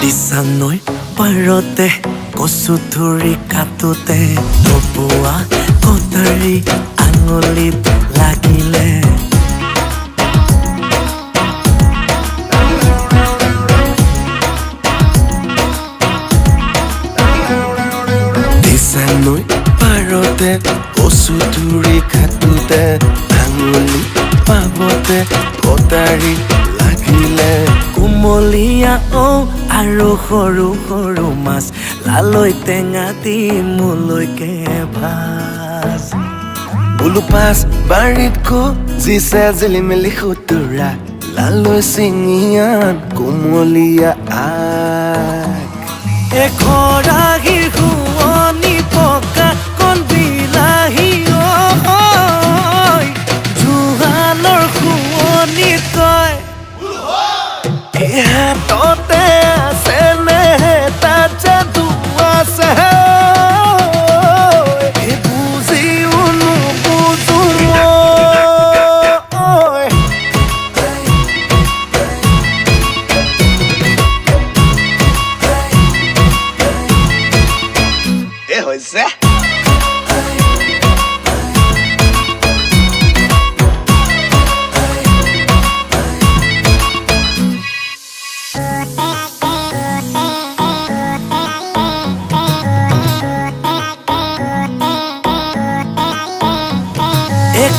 দিছানৈ পাৰতে কচু ধৰি কাটোতে কপোৱা কটাৰী আঙুলিত লাগিলে দিছানৈ পাৰতে কচু ধৰি কাটোতে আঙুলি পাবতে কটাৰী লাগিলে কুমলীয়া আৰু সৰু সৰু মাছ লালৈ টেঙা দি মোলৈকে ভাজ বোলো পাছ বাৰীত জিছে জিলি মেলি খুতুৰা লালৈ চিঙিয়াত কুমলীয়া আগ এখৰাগীৰ শুৱনি পকা কণ বিলাহী জোহালৰ শুৱনি তই হাততে আছে নে তাত যাদু আছে বুজিও নুবুজো মই হৈছে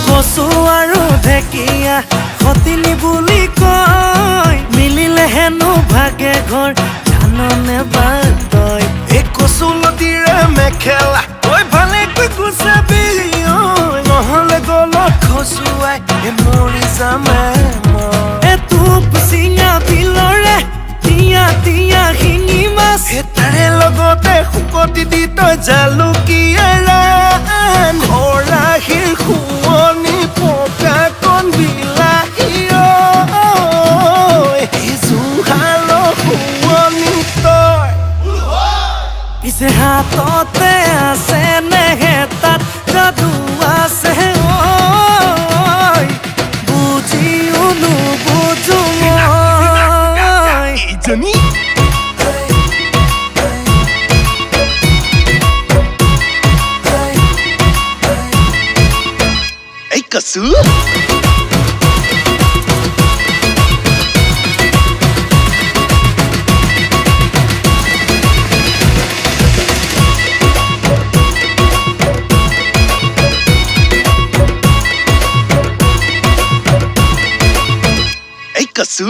কচু আৰু ঢেকীয়া সতিনী বুলি কয় মিলিলে হেনো ভাগে ঘৰ জাননে বাদ তই এই কচু লতিৰে মেখেলা তই ভালেকৈ গুচাবি নহলে গলত খচুৱাই মৰি যামে টোপ চিঙা বিলৰে তিয়া তিয়া শিঙি মাছ তাৰে লগতে শুকতি দি তই জালুকীয়া খৰাহীৰ শুৱনি পকা কণ বিলাহী জোহালৰ শুৱনি তই পিছে হাততে আছে নে তাত যাদু আছে বুজিও নুবুজো মই কচু কচু